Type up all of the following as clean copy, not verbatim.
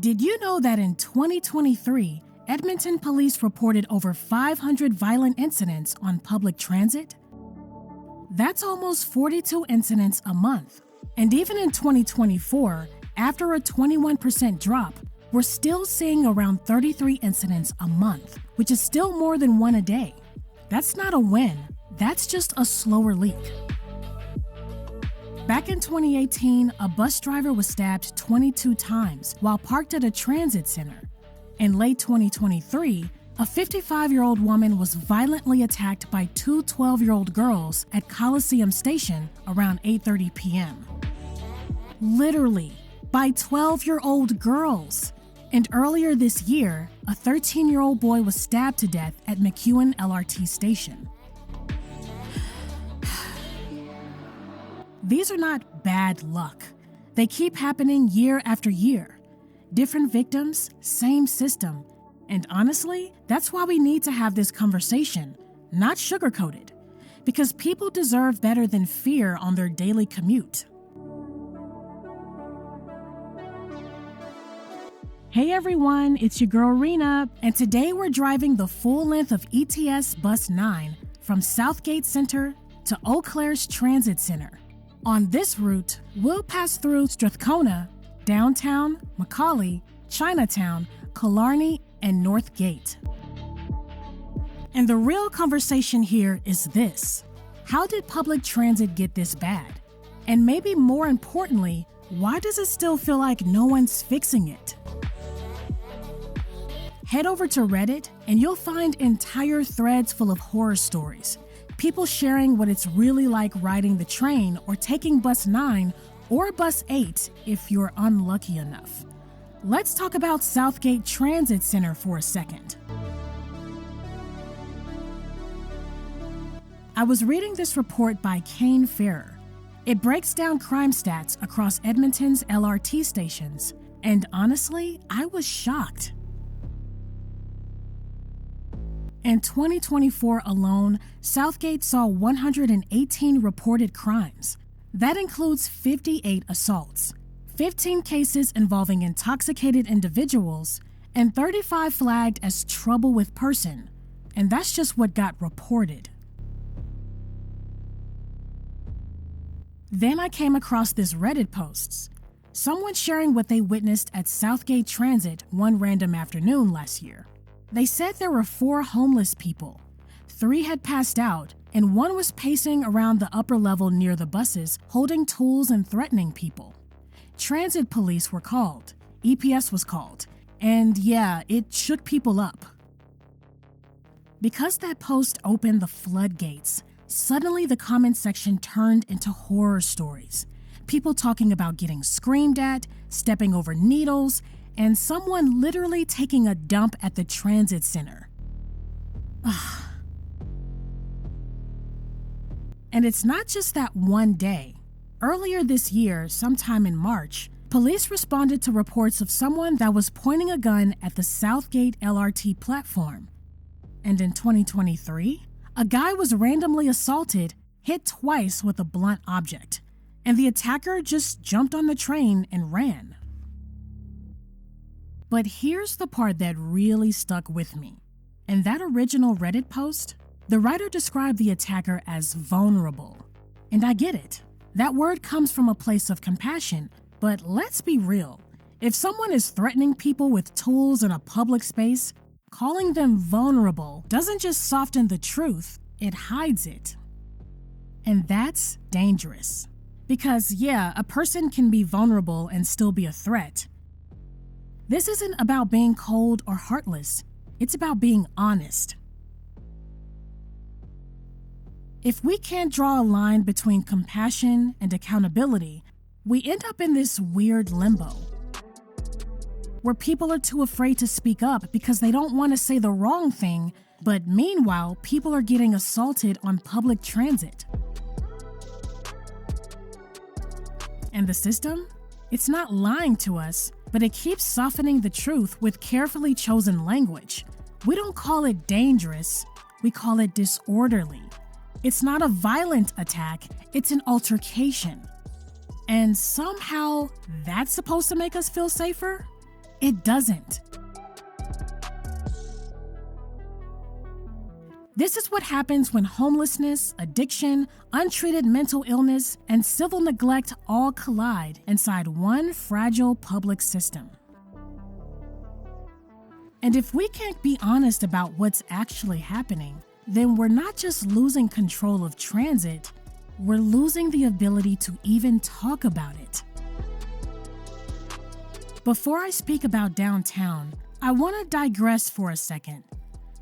Did you know that in 2023, Edmonton police reported over 500 violent incidents on public transit? That's almost 42 incidents a month. And even in 2024, after a 21% drop, we're still seeing around 33 incidents a month, which is still more than one a day. That's not a win, that's just a slower leak. Back in 2018, a bus driver was stabbed 22 times while parked at a transit center. In late 2023, a 55-year-old woman was violently attacked by two 12-year-old girls at Coliseum Station around 8:30 p.m. Literally, by 12-year-old girls. And earlier this year, a 13-year-old boy was stabbed to death at McEwen LRT station. These are not bad luck. They keep happening year after year. Different victims, same system. And honestly, that's why we need to have this conversation, not sugarcoated, because people deserve better than fear on their daily commute. Hey everyone, it's your girl Rena, and today we're driving the full length of ETS Bus 9 from Southgate Center to Eau Claire's Transit Center. On this route, we'll pass through Strathcona, Downtown, Macaulay, Chinatown, Killarney, and North Gate. And the real conversation here is this: how did public transit get this bad? And maybe more importantly, why does it still feel like no one's fixing it? Head over to Reddit and you'll find entire threads full of horror stories. People sharing what it's really like riding the train or taking Bus 9 or Bus 8 if you're unlucky enough. Let's talk about Southgate Transit Center for a second. I was reading this report by Kane Ferrer. It breaks down crime stats across Edmonton's LRT stations, and honestly, I was shocked. In 2024 alone, Southgate saw 118 reported crimes. That includes 58 assaults, 15 cases involving intoxicated individuals, and 35 flagged as trouble with person. And that's just what got reported. Then I came across this Reddit post. Someone sharing what they witnessed at Southgate Transit one random afternoon last year. They said there were 4 homeless people. 3 had passed out, and 1 was pacing around the upper level near the buses, holding tools and threatening people. Transit police were called, EPS was called, and yeah, it shook people up. Because that post opened the floodgates, suddenly the comment section turned into horror stories. People talking about getting screamed at, stepping over needles, and someone literally taking a dump at the transit center. And it's not just that one day. Earlier this year, sometime in March, police responded to reports of someone that was pointing a gun at the Southgate LRT platform. And in 2023, a guy was randomly assaulted, hit twice with a blunt object, and the attacker just jumped on the train and ran. But here's the part that really stuck with me. In that original Reddit post, the writer described the attacker as vulnerable. And I get it. That word comes from a place of compassion, but let's be real. If someone is threatening people with tools in a public space, calling them vulnerable doesn't just soften the truth, it hides it. And that's dangerous. Because yeah, a person can be vulnerable and still be a threat. This isn't about being cold or heartless. It's about being honest. If we can't draw a line between compassion and accountability, we end up in this weird limbo where people are too afraid to speak up because they don't want to say the wrong thing, but meanwhile, people are getting assaulted on public transit. And the system? It's not lying to us, but it keeps softening the truth with carefully chosen language. We don't call it dangerous, we call it disorderly. It's not a violent attack, it's an altercation. And somehow, that's supposed to make us feel safer? It doesn't. This is what happens when homelessness, addiction, untreated mental illness, and civil neglect all collide inside one fragile public system. And if we can't be honest about what's actually happening, then we're not just losing control of transit, we're losing the ability to even talk about it. Before I speak about downtown, I want to digress for a second,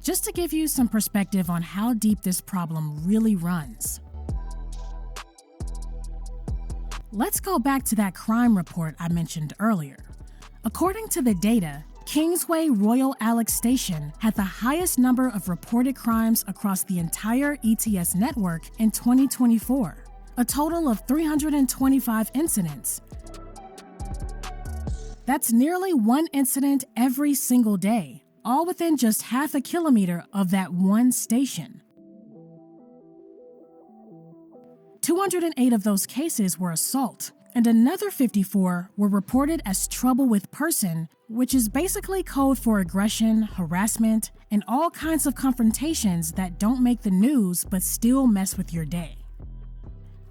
just to give you some perspective on how deep this problem really runs. Let's go back to that crime report I mentioned earlier. According to the data, Kingsway Royal Alex Station had the highest number of reported crimes across the entire ETS network in 2024, a total of 325 incidents. That's nearly one incident every single day, all within just half a kilometer of that one station. 208 of those cases were assault, and another 54 were reported as trouble with person, which is basically code for aggression, harassment, and all kinds of confrontations that don't make the news but still mess with your day.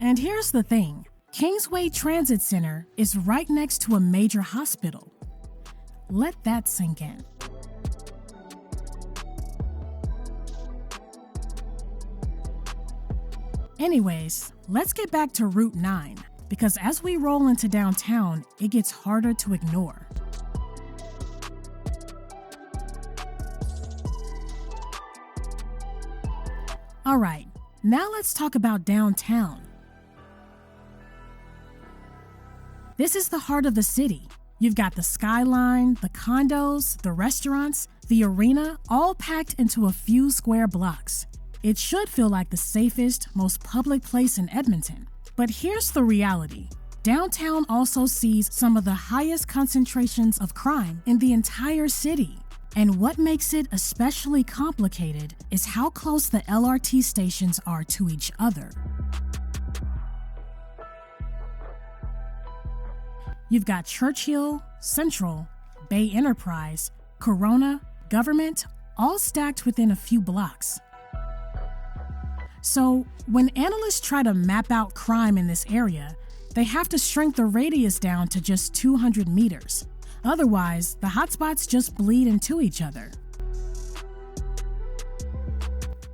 And here's the thing, Kingsway Transit Center is right next to a major hospital. Let that sink in. Anyways, let's get back to Route 9, because as we roll into downtown, it gets harder to ignore. Alright, now let's talk about downtown. This is the heart of the city. You've got the skyline, the condos, the restaurants, the arena, all packed into a few square blocks. It should feel like the safest, most public place in Edmonton. But here's the reality. Downtown also sees some of the highest concentrations of crime in the entire city. And what makes it especially complicated is how close the LRT stations are to each other. You've got Churchill, Central, Bay Enterprise, Corona, Government, all stacked within a few blocks. So, when analysts try to map out crime in this area, they have to shrink the radius down to just 200 meters. Otherwise, the hotspots just bleed into each other.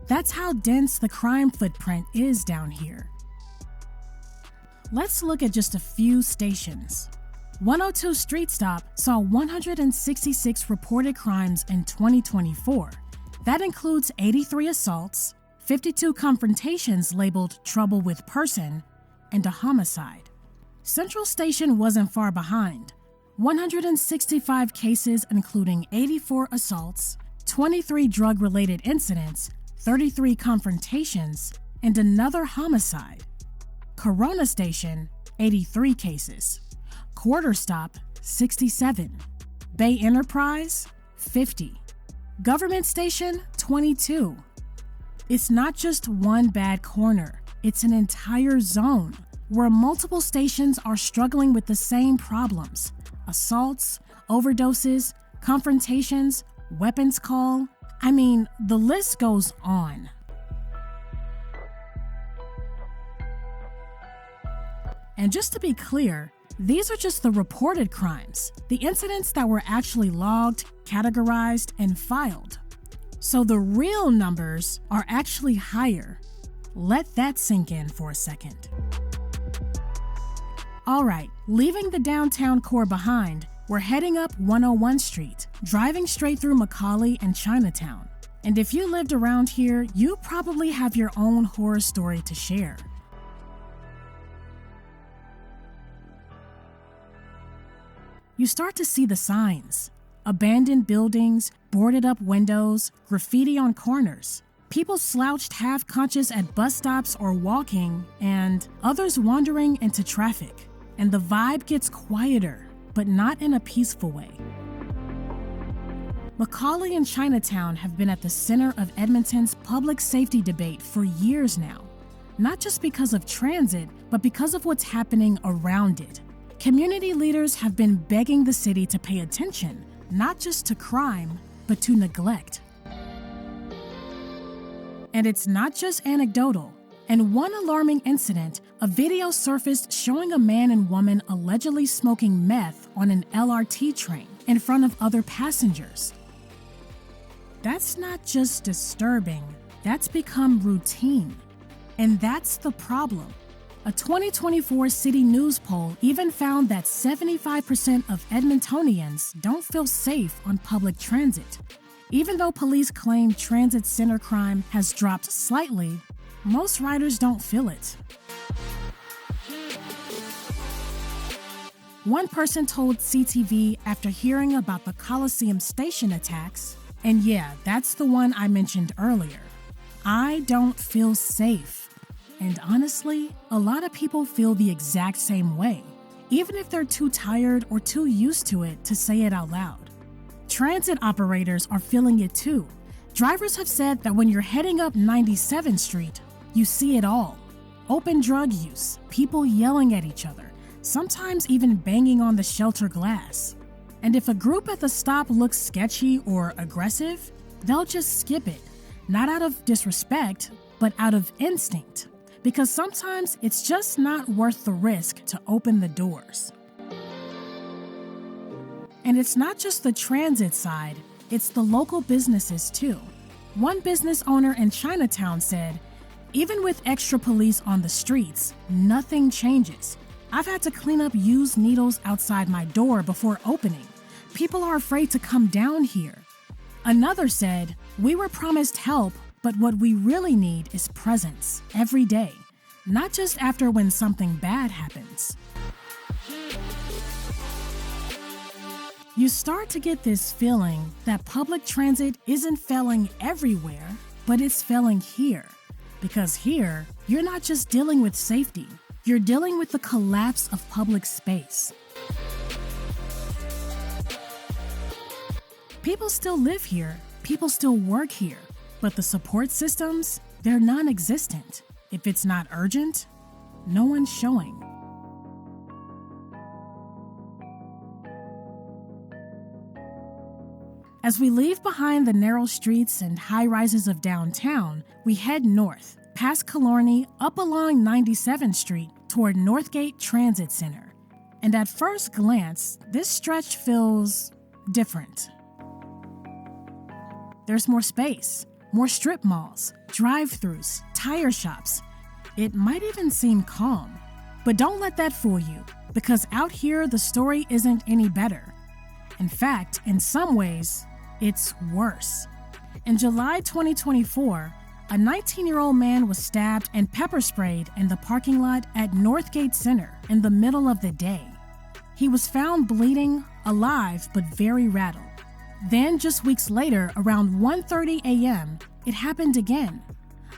That's how dense the crime footprint is down here. Let's look at just a few stations. 102 Street Stop saw 166 reported crimes in 2024. That includes 83 assaults, 52 confrontations labeled trouble with person, and a homicide. Central Station wasn't far behind. 165 cases including 84 assaults, 23 drug-related incidents, 33 confrontations, and another homicide. Corona Station, 83 cases. Quarter Stop, 67. Bay Enterprise, 50. Government Station, 22. It's not just one bad corner, it's an entire zone where multiple stations are struggling with the same problems: assaults, overdoses, confrontations, weapons call. I mean, the list goes on. And just to be clear, these are just the reported crimes, the incidents that were actually logged, categorized, and filed. So the real numbers are actually higher. Let that sink in for a second. Alright, leaving the downtown core behind, we're heading up 101 Street, driving straight through Macaulay and Chinatown. And if you lived around here, you probably have your own horror story to share. You start to see the signs. Abandoned buildings, boarded up windows, graffiti on corners. People slouched half-conscious at bus stops or walking, and others wandering into traffic. And the vibe gets quieter, but not in a peaceful way. Macaulay and Chinatown have been at the center of Edmonton's public safety debate for years now. Not just because of transit, but because of what's happening around it. Community leaders have been begging the city to pay attention, not just to crime, but to neglect. And it's not just anecdotal. In one alarming incident, a video surfaced showing a man and woman allegedly smoking meth on an LRT train in front of other passengers. That's not just disturbing, that's become routine. And that's the problem. A 2024 City News poll even found that 75% of Edmontonians don't feel safe on public transit. Even though police claim transit center crime has dropped slightly, most riders don't feel it. One person told CTV after hearing about the Coliseum Station attacks, and yeah, that's the one I mentioned earlier, "I don't feel safe." And honestly, a lot of people feel the exact same way, even if they're too tired or too used to it to say it out loud. Transit operators are feeling it too. Drivers have said that when you're heading up 97th Street, you see it all. Open drug use, people yelling at each other, sometimes even banging on the shelter glass. And if a group at the stop looks sketchy or aggressive, they'll just skip it, not out of disrespect, but out of instinct. Because sometimes it's just not worth the risk to open the doors. And it's not just the transit side, it's the local businesses too. One business owner in Chinatown said, "Even with extra police on the streets, nothing changes. I've had to clean up used needles outside my door before opening. People are afraid to come down here." Another said, "We were promised help, but what we really need is presence every day, not just after when something bad happens." You start to get this feeling that public transit isn't failing everywhere, but it's failing here. Because here, you're not just dealing with safety, you're dealing with the collapse of public space. People still live here, people still work here, but the support systems, they're non-existent. If it's not urgent, no one's showing. As we leave behind the narrow streets and high rises of downtown, we head north, past Killarney, up along 97th Street toward Northgate Transit Center. And at first glance, this stretch feels different. There's more space, more strip malls, drive-thrus, tire shops. It might even seem calm. But don't let that fool you, because out here the story isn't any better. In fact, in some ways, it's worse. In July 2024, a 19-year-old man was stabbed and pepper sprayed in the parking lot at Northgate Center in the middle of the day. He was found bleeding, alive, but very rattled. Then, just weeks later, around 1:30 a.m., it happened again.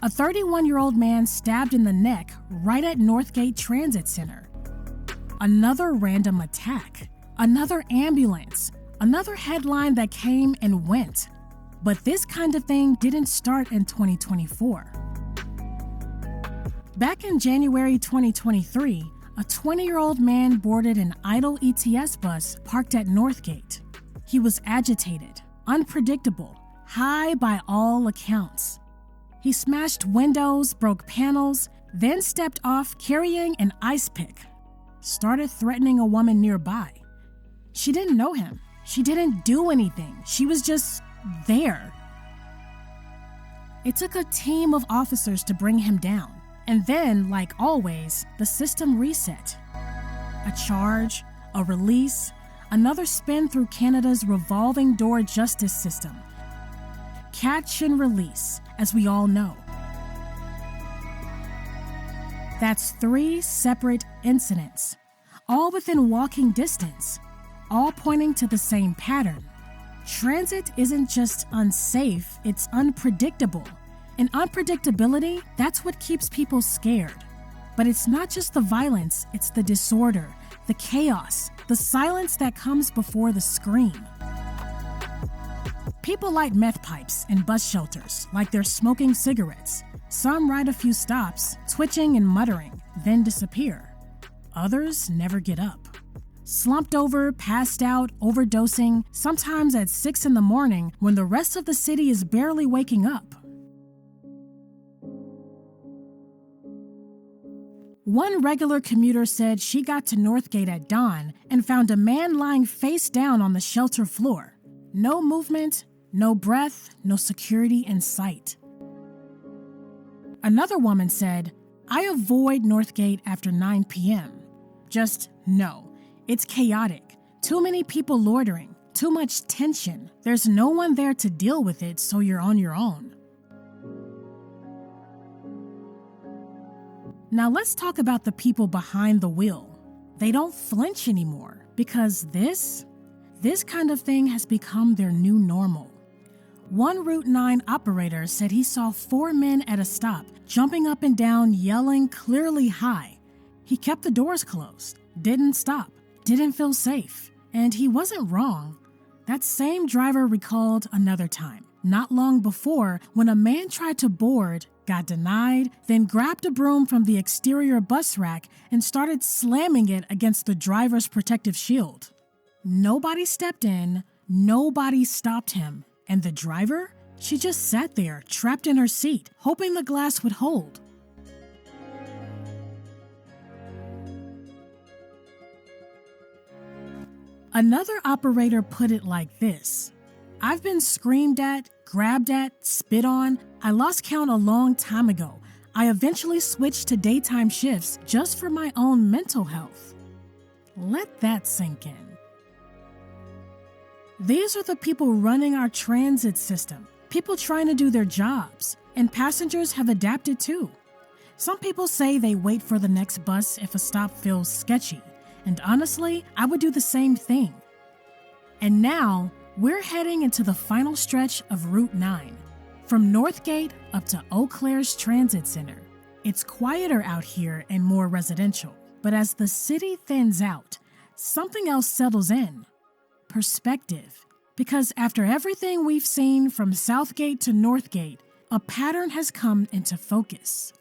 A 31-year-old man stabbed in the neck right at Northgate Transit Center. Another random attack. Another ambulance. Another headline that came and went. But this kind of thing didn't start in 2024. Back in January 2023, a 20-year-old man boarded an idle ETS bus parked at Northgate. He was agitated, unpredictable, high by all accounts. He smashed windows, broke panels, then stepped off carrying an ice pick. Started threatening a woman nearby. She didn't know him. She didn't do anything. She was just there. It took a team of officers to bring him down. And then, like always, the system reset. A charge, a release, another spin through Canada's revolving door justice system. Catch and release, as we all know. That's 3 separate incidents, all within walking distance, all pointing to the same pattern. Transit isn't just unsafe, it's unpredictable. And unpredictability, that's what keeps people scared. But it's not just the violence, it's the disorder, the chaos, the silence that comes before the scream. People light meth pipes in bus shelters like they're smoking cigarettes. Some ride a few stops, twitching and muttering, then disappear. others never get up. Slumped over, passed out, overdosing, sometimes at 6 in the morning when the rest of the city is barely waking up. One regular commuter said she got to Northgate at dawn and found a man lying face down on the shelter floor. No movement, no breath, no security in sight. Another woman said, "I avoid Northgate after 9 p.m. Just no. It's chaotic. Too many people loitering. Too much tension. There's no one there to deal with it, so you're on your own." Now let's talk about the people behind the wheel. They don't flinch anymore because this kind of thing has become their new normal. One Route 9 operator said he saw 4 men at a stop, jumping up and down, yelling clearly high. He kept the doors closed, didn't stop, didn't feel safe, and he wasn't wrong. That same driver recalled another time, not long before, when a man tried to board, got denied, then grabbed a broom from the exterior bus rack and started slamming it against the driver's protective shield. Nobody stepped in, nobody stopped him, and the driver? She just sat there, trapped in her seat, hoping the glass would hold. Another operator put it like this: "I've been screamed at, grabbed at, spit on. I lost count a long time ago. I eventually switched to daytime shifts just for my own mental health." Let that sink in. These are the people running our transit system, people trying to do their jobs, and passengers have adapted too. Some people say they wait for the next bus if a stop feels sketchy, and honestly, I would do the same thing. And now, we're heading into the final stretch of Route 9, from Northgate up to Eau Claire's Transit Center. It's quieter out here and more residential, but as the city thins out, something else settles in: perspective. Because after everything we've seen from Southgate to Northgate, a pattern has come into focus.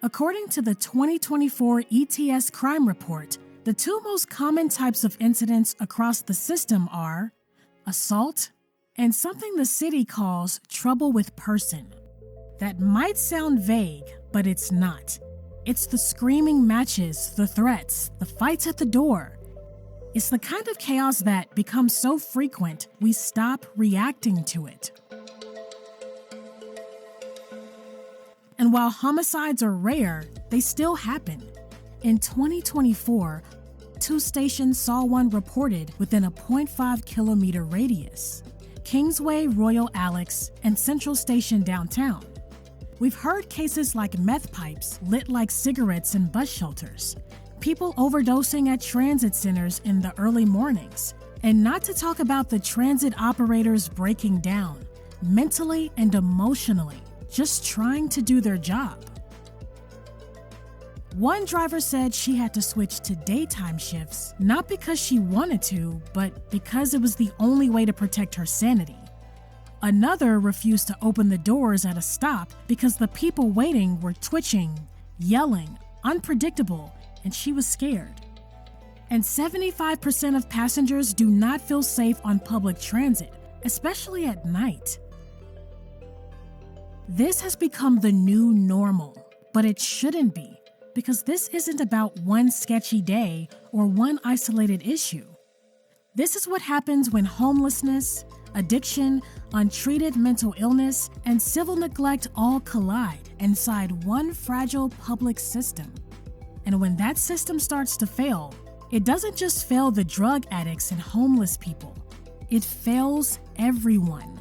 According to the 2024 ETS crime report, the 2 most common types of incidents across the system are assault and something the city calls trouble with person. That might sound vague, but it's not. It's the screaming matches, the threats, the fights at the door. It's the kind of chaos that becomes so frequent we stop reacting to it. And while homicides are rare, they still happen. In 2024, 2 stations saw one reported within a 0.5-kilometer radius: Kingsway Royal Alex and Central Station downtown. We've heard cases like meth pipes lit like cigarettes in bus shelters, people overdosing at transit centers in the early mornings, and not to talk about the transit operators breaking down, mentally and emotionally, just trying to do their job. One driver said she had to switch to daytime shifts, not because she wanted to, but because it was the only way to protect her sanity. Another refused to open the doors at a stop because the people waiting were twitching, yelling, unpredictable, and she was scared. And 75% of passengers do not feel safe on public transit, especially at night. This has become the new normal, but it shouldn't be, because this isn't about one sketchy day or one isolated issue. This is what happens when homelessness, addiction, untreated mental illness, and civil neglect all collide inside one fragile public system. And when that system starts to fail, it doesn't just fail the drug addicts and homeless people. It fails everyone.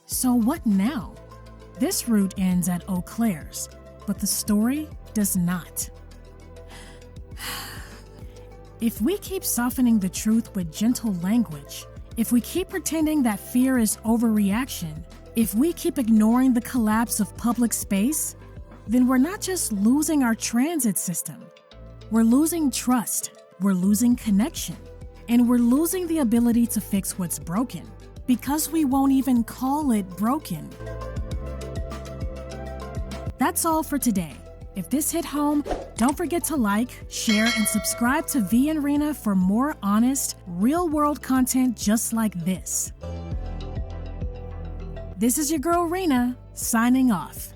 So what now? This route ends at Eau Claire's, but the story does not. If we keep softening the truth with gentle language, if we keep pretending that fear is overreaction, if we keep ignoring the collapse of public space, then we're not just losing our transit system. We're losing trust, we're losing connection, and we're losing the ability to fix what's broken, because we won't even call it broken. That's all for today. If this hit home, Don't forget to like, share, and subscribe to V and Rena for more honest, real-world content just like this. This is your girl Rena, signing off.